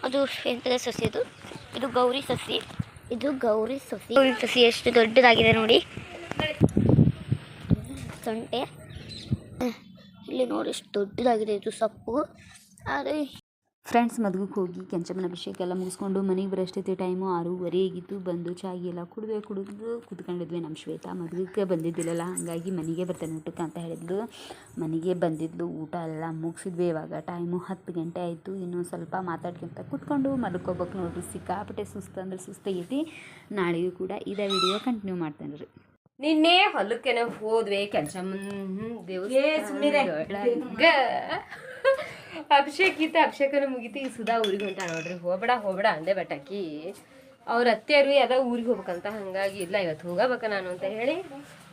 ಅದು ಎಂಥದ ಸಸಿ ಇದು ಗೌರಿ ಸಸಿ. ಗೌರಿ ಸಸಿ ಎಷ್ಟು ದೊಡ್ಡದಾಗಿದೆ ನೋಡಿ. ಸೊಂಟೆ ಇಲ್ಲಿ ನೋಡಿ ಎಷ್ಟು ದೊಡ್ಡದಾಗಿದೆ. ಇದು ಸೊಪ್ಪು. ಆದರೆ ಫ್ರೆಂಡ್ಸ್ ಮದುವೆಗೆ ಹೋಗಿ ಕೆಂಚಮ್ಮನ ಅಭಿಷೇಕ ಎಲ್ಲ ಮುಗಿಸ್ಕೊಂಡು ಮನೆಗೆ ಬರೋಷ್ಟೈತಿ ಟೈಮು 6:30 ಆಗಿತ್ತು. ಬಂದು ಚಾಗಿ ಎಲ್ಲ ಕುಡಿದು ಕುತ್ಕೊಂಡಿದ್ವಿ. ನಮ್ಮ ಶ್ವೇತಾ ಮದುವೆಗೆ ಬಂದಿದ್ದಿಲ್ಲಲ್ಲ, ಹಾಗಾಗಿ ಮನೆಗೆ ಬರ್ತೇನೆ ಊಟಕ್ಕೆ ಅಂತ ಹೇಳಿದ್ಲು. ಮನೆಗೆ ಬಂದಿದ್ಲು. ಊಟ ಎಲ್ಲ ಮುಗಿಸಿದ್ವಿ. ಇವಾಗ ಟೈಮು 10 ಗಂಟೆ ಆಯಿತು. ಇನ್ನೊಂದು ಸ್ವಲ್ಪ ಮಾತಾಡ್ಕೊಂತ ಕೂತ್ಕೊಂಡು ಮಲ್ಕೋಬೇಕು ನೋಡ್ರಿ. ಸಿಕ್ಕಾಪಟ್ಟೆ ಸುಸ್ತಾಗೈತಿ. ನಾಳೆಗೂ ಕೂಡ ಇದೇ ವಿಡಿಯೋ ಕಂಟಿನ್ಯೂ ಮಾಡ್ತೇನೆ ರೀ. ನಿನ್ನೆ ಹೊಲಕ್ಕೇನೆ ಹೋದ್ವಿ ಕೆಂಚಮ್ಮನ ದೇವ್ರ ಅಭಿಷೇಕನ ಮುಗೀತಿ. ಈ ಸುಧಾ ಊರಿಗೆ ಹೊಂಟ ನೋಡ್ರಿ. ಹೋಗ್ಬೇಡ ಅಂದೆ ಬಟ್ ಆಕಿ ಅವ್ರ ಅತ್ತೆಯರು ಯಾವ್ದೋ ಊರಿಗೆ ಹೋಗ್ಬೇಕಂತ, ಹಂಗಾಗಿ ಇಲ್ಲ ಇವತ್ತು ಹೋಗಬೇಕ ನಾನು ಅಂತ ಹೇಳಿ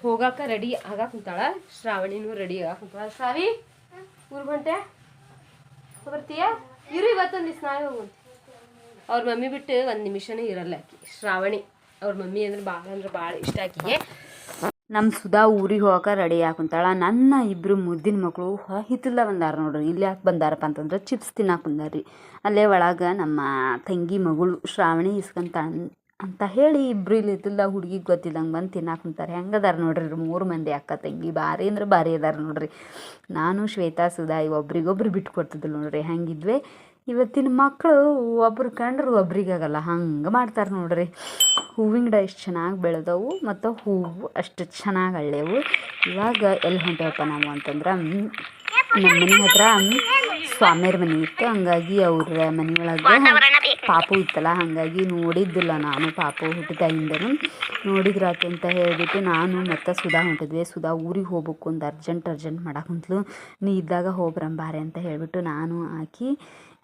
ಹೋಗಾಕ ರೆಡಿ ಆಗಾಕ ಕುಂತಾಳ. ಶ್ರಾವಣಿನೂ ರೆಡಿ ಆಗಾಕ ಕುಂತಾಳ. ಶ್ರಾವಿ ಊರಿಗೆ ಹೊಂಟೆ ಬರ್ತೀಯ? ಇರು ಇವತ್ತೊಂದು ದಿವ್ಸ ನಾಳೆ ಹೋಗುಂತ. ಅವ್ರ ಮಮ್ಮಿ ಬಿಟ್ಟು ಒಂದು ನಿಮಿಷನೇ ಇರಲ್ಲ ಆಕಿ ಶ್ರಾವಣಿ. ಅವ್ರ ಮಮ್ಮಿ ಅಂದ್ರೆ ಭಾಳ ಇಷ್ಟ ಆಕಿಗೆ. ನಮ್ಮ ಸುಧಾ ಊರಿಗೆ ಹೋಗಕ್ಕೆ ರೆಡಿ ಹಾಕುಂತಾಳ. ನನ್ನ ಇಬ್ಬರು ಮುದ್ದಿನ ಮಕ್ಕಳು ಹಿತ್ತಲ ಬಂದಾರ ನೋಡ್ರಿ. ಇಲ್ಲಿ ಯಾಕೆ ಬಂದಾರಪ್ಪ ಅಂತಂದ್ರೆ ಚಿಪ್ಸ್ ತಿನ್ನಕ್ಕೆ ಬಂದಾರ್ರಿ. ಅಲ್ಲೇ ಒಳಗೆ ನಮ್ಮ ತಂಗಿ ಮಗಳು ಶ್ರಾವಣಿ ಇಸ್ಕೊಂತ ಅಂತ ಹೇಳಿ ಇಬ್ಬರು ಇಲ್ಲಿ ಹಿತ್ತಲ್ದಾಗ ಹುಡುಗಿಗೆ ಗೊತ್ತಿಲ್ಲಂಗೆ ಬಂದು ತಿನ್ನಕ್ಕೆ ಕುಂತಾರೆ. ಹೆಂಗದಾರ ನೋಡ್ರಿ 3 ಮಂದಿ ಅಕ್ಕ ತಂಗಿ. ಭಾರಿ ಅಂದ್ರೆ ಭಾರಿ ಅದಾರ ನೋಡ್ರಿ. ನಾನು ಶ್ವೇತಾ ಸುಧಾ ಒಬ್ರಿಗೊಬ್ರು ಬಿಟ್ಟು ಕೊಡ್ತಿದ್ದಿಲ್ಲ ನೋಡ್ರಿ. ಹಂಗಿದ್ವಿ. ಇವತ್ತಿನ ಮಕ್ಕಳು ಒಬ್ರು ಕಂಡ್ರು ಒಬ್ರಿಗಾಗಲ್ಲ, ಹಂಗೆ ಮಾಡ್ತಾರೆ ನೋಡ್ರಿ. ಹೂವಿನ ಗಿಡ ಎಷ್ಟು ಚೆನ್ನಾಗಿ ಬೆಳೆದವು ಮತ್ತು ಹೂವು ಅಷ್ಟು ಚೆನ್ನಾಗಿ ಅಳ್ಳೆವು. ಇವಾಗ ಎಲ್ಲಿ ಹೊಂಟೇವಪ್ಪ ನಾವು ಅಂತಂದ್ರೆ, ನಮ್ಮ ಮನೆ ಹತ್ರ ಸ್ವಾಮಿಯರ ಮನೆ ಇತ್ತು. ಹಂಗಾಗಿ ಅವ್ರ ಮನೆಯೊಳಗೆ ಪಾಪು ಇತ್ತಲ್ಲ, ಹಾಗಾಗಿ ನೋಡಿದ್ದಿಲ್ಲ ನಾನು. ಪಾಪು ಹುಟ್ಟಿದಾಗಿಂದನು ನೋಡಿದ್ರಾತು ಅಂತ ಹೇಳಿಬಿಟ್ಟು ನಾನು ಮತ್ತು ಸುಧಾ ಹೊಂಟಿದ್ವಿ. ಸುಧಾ ಊರಿಗೆ ಹೋಗ್ಬೇಕು ಒಂದು ಅರ್ಜೆಂಟ್ ಮಾಡಾಕುಂತ್ಲು. ನೀ ಇದ್ದಾಗ ಹೋಗ್ಬರಂಬಾರೆ ಅಂತ ಹೇಳಿಬಿಟ್ಟು ನಾನು ಆಕಿ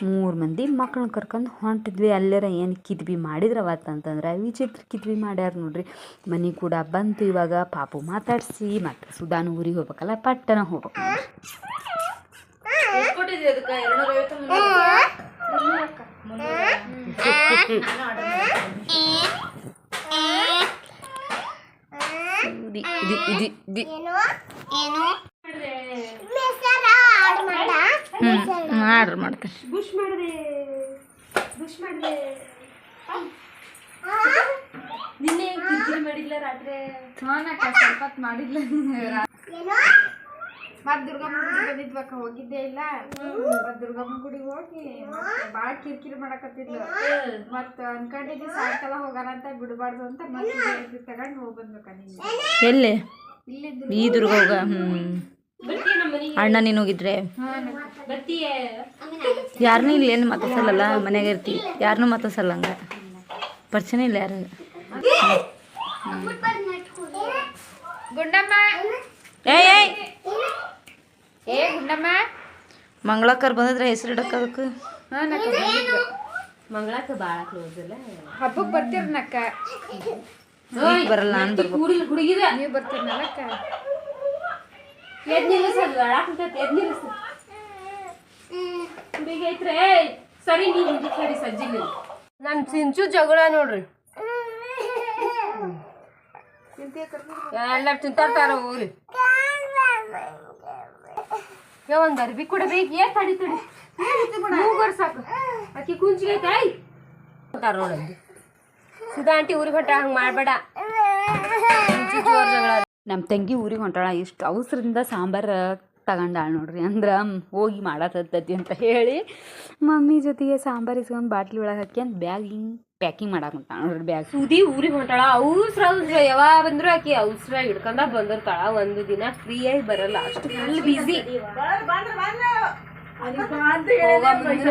3 ಮಂದಿ ಮಕ್ಕಳನ್ನ ಕರ್ಕೊಂಡು ಹೊಂಟಿದ್ವಿ. ಅಲ್ಲೇರ ಏನು ಕಿದ್ವಿ ಮಾಡಿದ್ರವತ್ತು ಅಂತಂದ್ರೆ ವಿಚಿತ್ರ ಕಿದ್ವಿ ಮಾಡ್ಯಾರ ನೋಡ್ರಿ. ಮನೆ ಕೂಡ ಬಂತು. ಇವಾಗ ಪಾಪು ಮಾತಾಡಿಸಿ ಮತ್ತು ಸುಧಾನು ಊರಿಗೆ ಹೋಗ್ಬೇಕಲ್ಲ, ಪಟ್ಟನ ಹೋಗ್ಬೇಕು ಆರ್ಡ್ರ್ ಮಾಡ್ತೇನೆ. ನಿನ್ನೆ ಕಿರಿಕಿರಿ ಮಾಡಿಲ್ಲ ರಾತ್ರಿ? ಸ್ವಲ್ಪ ಮಾಡಿಲ್ಲ. ಮತ್ ದುರ್ಗಮ್ಮ ಗುಡಿ ಬಂದಿದ್ವಕ್ಕ, ಹೋಗಿದ್ದೆ ಇಲ್ಲ. ಮತ್ ದುರ್ಗಮ್ಮ ಗುಡಿಗೆ ಹೋಗಿ ಬಾಳ ಕಿರಿಕಿರಿ ಮಾಡಕತ್ತಿದ್ಲು. ಮತ್ ಅನ್ಕೊಂಡಿದ್ವಿ ಸಾಯಂಕಾಲ ಹೋಗೋಣ ಅಂತ, ಬಿಡಬಾರ್ದು ಅಂತ ಮತ್ತೆ ತಗೊಂಡ್ ಹೋಗಿ ಬಂದ್ಬೇಕ. ನಿನ್ನೆ ಎಲ್ಲಿ ಇಲ್ಲಿದ್ದು ಈ ದುರ್ಗ ಹೋಗ ಅಣ್ಣ ನೀನು ಹೋಗಿದ್ರೆ ಯಾರನ್ನೂ ಇಲ್ಲಿ ಏನು ಮಾತಾಡ್ಸಲ್ಲ, ಮನೆಯಾಗ ಇರ್ತೀವಿ. ಯಾರನ್ನೂ ಮಾತಾಡ್ಸಲ್ಲ, ಹಂಗೆ ಪರಿಚಯ ಇಲ್ಲ ಯಾರು. ಗುಂಡಮ್ಮ ಏ ಗುಂಡಮ್ಮ, ಮಂಗಳಕ್ಕರ್ ಬಂದಿದ್ರೆ ಹೆಸರು ಇಡಕ್ಕೆ ಅದಕ್ಕೆ ಮಂಗಳಕ್ಕ ಭಾಳ ಕ್ಲೋಸ್ ಅಲ್ಲ. ಹಬ್ಬಕ್ಕೆ ಬರ್ತೀರನಕ್ಕ? ಬರಲ್ಲ, ನಾನು ಬರ್ಬೇಕು. ನೀವು ಬರ್ತೀರನಕ್ಕ? ಸರಿ ಸರಿ ಸಜ್ಜಿಲ್ಲ ನಮ್ ಸಿಂಚು ಜಗಳ ನೋಡ್ರಿ. ಎಲ್ಲ ತಿಂತಾರ ಹೋಗ್ರಿ. ಒಂದ್ ಅರ್ಬಿ ಕೊಡಬೇಕು. ಏನ್ ತಡಿ ಸಾಕು. ಅಕ್ಕಿ ಕುಂಚಿಗೈತೆ ನೋಡಂದು. ಸುಧಾ ಆಂಟಿ ಊರಿಗೆ ಹೊಂಟ, ಹಂಗೆ ಮಾಡ್ಬೇಡ. ಜೋರ್ ಜಗಳ. ನಮ್ಮ ತಂಗಿ ಊರಿಗೆ ಹೊಂಟಾಳ. ಇಷ್ಟು ಅವಸರದಿಂದ ಸಾಂಬಾರು ತಗೊಂಡಾಳ ನೋಡ್ರಿ. ಅಂದ್ರೆ ಹೋಗಿ ಮಾಡತ್ತತ್ತಿ ಅಂತ ಹೇಳಿ ಮಮ್ಮಿ ಜೊತೆಗೆ ಸಾಂಬಾರು ಇಸ್ಕೊಂಡು ಬಾಟ್ಲಿ ಒಳಗೆ ಹಾಕ್ಯಂದು ಬ್ಯಾಗ್ ಹಿಂಗೆ ಪ್ಯಾಕಿಂಗ್ ಮಾಡಾಕಂತಾಳ ನೋಡ್ರಿ. ಬ್ಯಾಗ್ ಸುದಿ ಊರಿಗೆ ಹೊಂಟಾಳ. ಅವಸರ ಯಾವಾಗ ಬಂದ್ರು ಆಕಿ ಅವಸರ ಹಿಡ್ಕೊಂಡ ಬಂದಿರ್ತಾಳ. ಒಂದು ದಿನ ಫ್ರೀ ಆಗಿ ಬರಲ್ಲ, ಅಷ್ಟು ಫುಲ್ ಬಿಸಿ.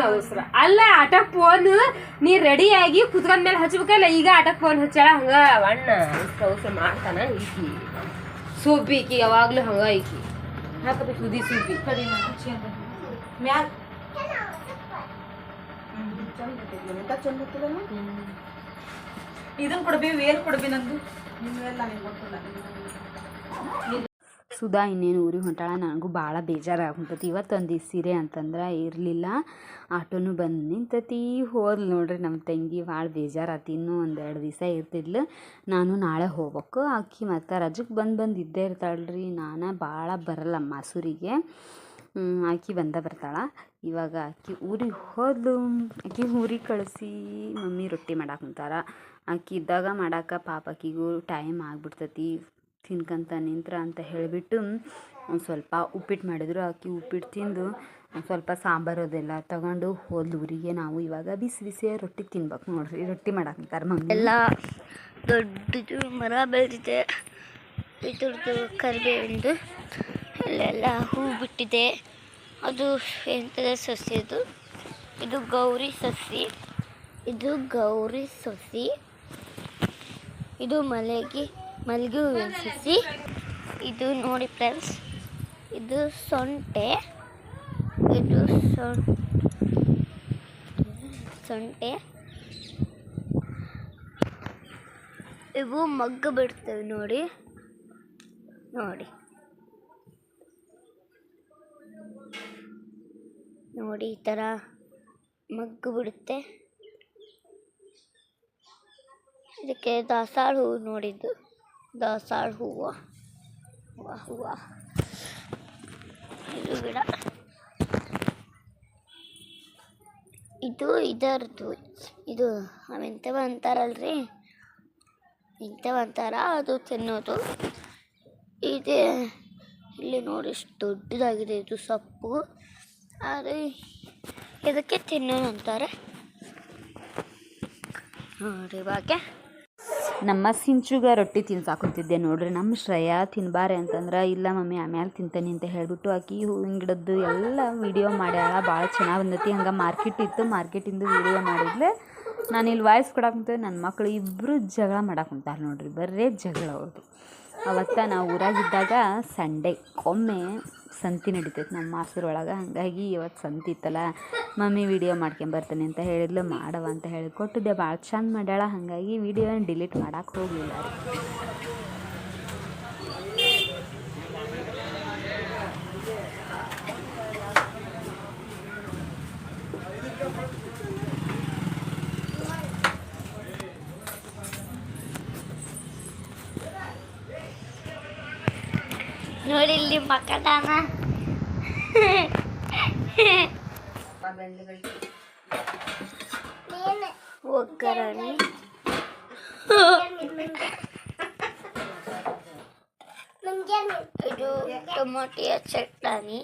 ಅವಸರ ಅಲ್ಲ. ಆಟಕ್ ಫೋನ್ ನೀ ರೆಡಿ ಆಗಿ ಕುತ್ಕೊಂಡ ಮೇಲೆ ಹಚ್ಬೇಕಲ್ಲ. ಈಗ ಆಟಕ್ ಫೋನ್ ಹಚ್ಚಾಳ. ಹಂಗ ಅಣ್ಣ ಅವಸರ ಮಾಡ್ತಾನ. ಈಕಿ ಸೂಪಿ ಈಕಿ ಯಾವಾಗ್ಲೂ ಹಂಗ. ಈಕಿ ಹಾಕಬೇಕು ಸುದಿ ಸೂಪಿ ಮ್ಯಾಲ ಇದನ್ನ ಕೊಡ್ಬೇಕು. ಏನ್ ಕೊಡ್ಬೇಕು ನಂದು? ಸುಧಾ ಇನ್ನೇನು ಊರಿಗೆ ಹೊಂಟಾಳ. ನನಗೂ ಭಾಳ ಬೇಜಾರಾಗುಂತತಿ. ಇವತ್ತೊಂದು ಸೀರೆ ಅಂತಂದ್ರೆ ಇರಲಿಲ್ಲ. ಆಟೋನು ಬಂದು ನಿಂತತಿ, ಹೋದ್ಲು ನೋಡ್ರಿ ನಮ್ಮ ತಂಗಿ. ಭಾಳ ಬೇಜಾರಾತಿ. ಇನ್ನೂ 1-2 ದಿವಸ ಇರ್ತಿದ್ಲು. ನಾನು ನಾಳೆ ಹೋಗ್ಬೇಕು. ಆಕಿ ಮತ್ತು ರಜಕ್ಕೆ ಬಂದು ಇದ್ದೇ ಇರ್ತಾಳ್ರಿ. ನಾನು ಭಾಳ ಬರಲ್ಲ ಮಸೂರಿಗೆ. ಆಕಿ ಬರ್ತಾಳೆ. ಇವಾಗ ಆಕಿ ಊರಿಗೆ ಹೋದ್ಲು. ಆಕಿ ಊರಿಗೆ ಕಳಿಸಿ ಮಮ್ಮಿ ರೊಟ್ಟಿ ಮಾಡಾಕಂತಾರ. ಆಕಿ ಇದ್ದಾಗ ಮಾಡಾಕ ಪಾಪ ಆಕಿಗೂ ಟೈಮ್ ಆಗ್ಬಿಡ್ತೈತಿ, ತಿನ್ಕಂತ ನಿಂತ್ರ ಅಂತ ಹೇಳಿಬಿಟ್ಟು ಒಂದು ಸ್ವಲ್ಪ ಉಪ್ಪಿಟ್ಟು ಮಾಡಿದ್ರು. ಆಕಿ ಉಪ್ಪಿಟ್ಟು ತಿಂದು ಒಂದು ಸ್ವಲ್ಪ ಸಾಂಬಾರು ಅದೆಲ್ಲ ತಗೊಂಡು ಹೋದ್ಲು ಊರಿಗೆ. ನಾವು ಇವಾಗ ಬಿಸಿ ಬಿಸಿ ರೊಟ್ಟಿ ತಿನ್ಬೇಕು ನೋಡ್ರಿ. ರೊಟ್ಟಿ ಮಾಡಾಕಂತಾರ ಮಮ್ಮಿ. ಎಲ್ಲ ದೊಡ್ಡದು ಮರ ಬೆಳೆದಿದೆ, ಇದ್ರದ್ದು ಕರಿಬೇವಿಂದು ಅಲ್ಲೆಲ್ಲ ಹೂ ಬಿಟ್ಟಿದೆ. ಅದು ಎಂಥದ ಸಸಿ ಅದು? ಇದು ಗೌರಿ ಸಸಿ, ಇದು ಗೌರಿ ಸಸಿ, ಇದು ಮಲ್ಲಿಗೆ ಹೂವಿನ ಸಸಿ. ಇದು ನೋಡಿ ಫ್ರೆಂಡ್ಸ್, ಇದು ಸೊಂಟೆ, ಇದು ಸೊಂಟೆ. ಇವು ಮಗ್ಗು ಬಿಡ್ತವೆ ನೋಡಿ ನೋಡಿ ನೋಡಿ, ಈ ಥರ ಮಗ್ಗು ಬಿಡುತ್ತೆ. ಇದಕ್ಕೆ ದಾಸಾಳ ಹೂವು ನೋಡಿದ್ದು, ದಾಸಾಳ ಹೂವು. ಇದು ಗಿಡ, ಇದು ಇದರದ್ದು. ಇದು ಅವೆಂಥವು ಅಂತಾರಲ್ರಿ, ಇಂಥವು ಅಂತಾರ, ಅದು ತಿನ್ನೋದು. ಇದೆ ಇಲ್ಲಿ ನೋಡಿ, ಎಷ್ಟು ದೊಡ್ಡದಾಗಿದೆ ಇದು ಸೊಪ್ಪು. ಆದರೆ ಇದಕ್ಕೆ ತಿನ್ನೋದು ಅಂತಾರೆ ನೋಡಿ. ಇವಾಗ ನಮ್ಮ ಸಿಂಚುಗ ರೊಟ್ಟಿ ತಿನ್ಸಾಕುಂತಿದ್ದೆ ನೋಡ್ರಿ. ನಮ್ಮ ಶ್ರೇಯಾ ತಿನ್ಬಾರೆ ಅಂತಂದ್ರೆ, ಇಲ್ಲ ಮಮ್ಮಿ ಆಮ್ಯಾಲೆ ತಿಂತೇನೆ ಅಂತ ಹೇಳಿಬಿಟ್ಟು ಆಕಿ ಹೂವಿನ ಗಿಡದ್ದು ಎಲ್ಲ ವೀಡಿಯೋ ಮಾಡ್ಯಾಳ. ಭಾಳ ಚೆನ್ನಾಗಿ ಬಂದೈತಿ. ಹಂಗೆ ಮಾರ್ಕೆಟ್ ಇತ್ತು, ಮಾರ್ಕೆಟಿಂದು ವೀಡಿಯೋ ಮಾಡಿದ್ಲೆ. ನಾನು ಇಲ್ಲಿ ವಾಯ್ಸ್ ಕೊಡಾಕುಂತೇವೆ. ನನ್ನ ಮಕ್ಕಳು ಇಬ್ಬರು ಜಗಳ ಮಾಡಾಕುಂತಾರೆ ನೋಡ್ರಿ, ಬರೇ ಜಗಳ ಅವ್ರದ್ದು. ಅವತ್ತು ನಾವು ಊರಾಗಿದ್ದಾಗ ಸಂಡೇ ಒಮ್ಮೆ ಸಂತಿ ನಡೀತೈತೆ ನಮ್ಮ ಮಾಸೂರೊಳಗೆ. ಹಾಗಾಗಿ ಇವತ್ತು ಸಂತಿ ಇತ್ತಲ್ಲ, ಮಮ್ಮಿ ವೀಡಿಯೋ ಮಾಡ್ಕೊಂಬರ್ತಾನೆ ಅಂತ ಹೇಳಿದ್ಲು. ಮಾಡವ ಅಂತ ಹೇಳಿ ಕೊಟ್ಟಿದ್ದೆ. ಭಾಳ ಚಂದ ಮಾಡ್ಯಾಳ. ಹಾಗಾಗಿ ವೀಡಿಯೋನ ಡಿಲೀಟ್ ಮಾಡೋಕೆ ಹೋಗಲಿಲ್ಲ ರೀ. ನೋಡಿ ಇಲ್ಲಿ ಮಕ್ಕಳಾನ ಒಗ್ಗರಣೆ, ಇದು ಟೊಮೊಟೊ ಚಟ್ನಿ,